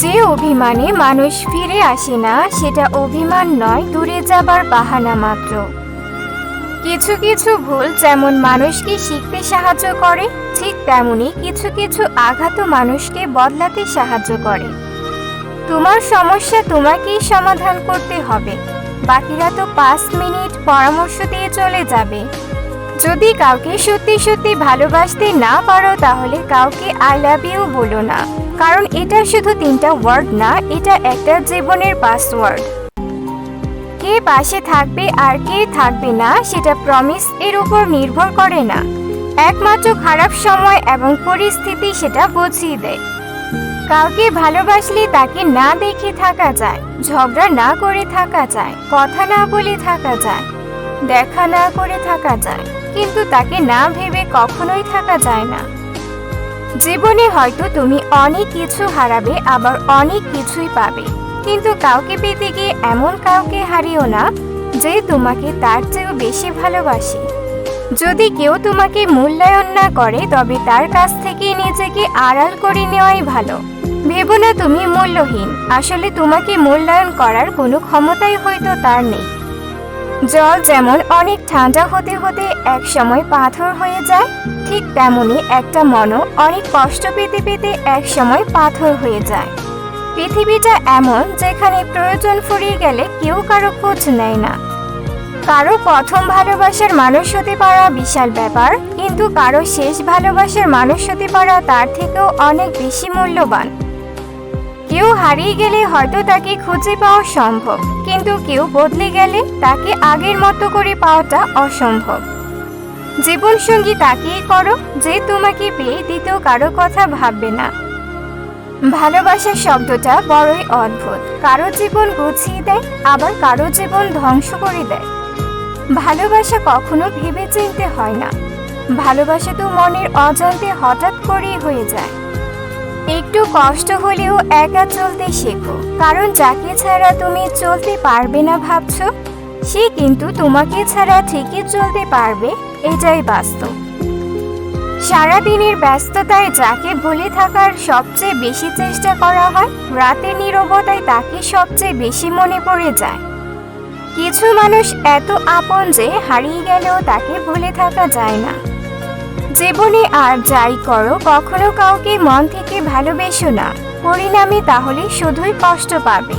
যে অভিমানে মানুষ ফিরে আসে না সেটা অভিমান নয়, দূরে যাবার বাহানা মাত্র। কিছু কিছু ভুল যেমন মানুষকে শিখতে সাহায্য করে, ঠিক তেমনি কিছু কিছু আঘাতও মানুষকে বদলাতে সাহায্য করে। তোমার সমস্যা তোমাকেই সমাধান করতে হবে, বাকিরা তো 5 মিনিট পরামর্শ দিয়ে চলে যাবে। যদি কাউকে সত্যি সত্যি ভালোবাসতে না পারো তাহলে কাউকে আই লাভ ইউ বলো না, কারণ এটা শুধু 3টা ওয়ার্ড না, এটা একটা জীবনের পাসওয়ার্ড। কে পাশে থাকবে আর কে থাকবে না সেটা প্রমিস এর উপর নির্ভর করে না, একমাত্র খারাপ সময় এবং পরিস্থিতি সেটা বুঝিয়ে দেয়। কাউকে ভালোবাসলে তাকে না দেখে থাকা যায়, ঝগড়া না করে থাকা যায়, কথা না বলে থাকা যায়, দেখা না করে থাকা যায়, কিন্তু তাকে না ভেবে কখনোই থাকা যায় না। জীবনে হয়তো তুমি অনেক কিছু হারাবে, আবার অনেক কিছুই পাবে, কিন্তু কাউকে পেতে গিয়ে এমন কাউকে হারিও না যে তোমাকে তার চেয়েও বেশি ভালোবাসে। যদি কেউ তোমাকে মূল্যায়ন না করে তবে তার কাছ থেকে নিজেকে আড়াল করে নেওয়াই ভালো। ভেবো না তুমি মূল্যহীন, আসলে তোমাকে মূল্যায়ন করার কোনো ক্ষমতাই হয়তো তার নেই। জল যেমন অনেক ঠান্ডা হতে হতে এক সময় পাথর হয়ে যায়, ঠিক তেমনি একটা মনও অনেক কষ্ট পেতে পেতে এক সময় পাথর হয়ে যায়। পৃথিবীটা এমন যেখানে প্রয়োজন ফুরিয়ে গেলে কেউ কারো খোঁজ নেয় না। কারো প্রথম ভালোবাসার মানুষ হতে পারা বিশাল ব্যাপার, কিন্তু কারো শেষ ভালোবাসার মানুষ হতে পারা তার থেকেও অনেক বেশি মূল্যবান। কেউ হারিয়ে গেলে হয়তো তাকে খুঁজে পাওয়া সম্ভব, কিন্তু কেউ বদলে গেলে তাকে আগের মতো করে পাওয়াটা অসম্ভব। জীবনসঙ্গী তাকেই করো যে তোমাকে পেয়ে দ্বিতীয় কারো কথা ভাববে না। ভালোবাসা শব্দটা বড়ই অদ্ভুত, কারো জীবন গুছিয়ে দেয়, আবার কারো জীবন ধ্বংস করে দেয়। ভালোবাসা কখনো ভেবে চিনতে হয় না, ভালোবাসা তো মনের অজান্তে হঠাৎ করেই হয়ে যায়। একটু কষ্ট হলেও একা চলতে শেখো, কারণ যাকে ছাড়া তুমি চলতে পারবে না ভাবছো, সে কিন্তু তোমাকে ছাড়া ঠিকই চলতে পারবে, এটাই বাস্তব। সারাদিনের ব্যস্ততায় যাকে ভুলে থাকার সবচেয়ে বেশি চেষ্টা করা হয়, রাতের নীরবতায় তাকে সবচেয়ে বেশি মনে পড়ে যায়। কিছু মানুষ এত আপন যে হারিয়ে গেলেও তাকে ভুলে থাকা যায় না। জীবনে আর যাই করো কখনো কাউকে মন থেকে ভালোবেসো না, পরিণামে তাহলে শুধুই কষ্ট পাবে।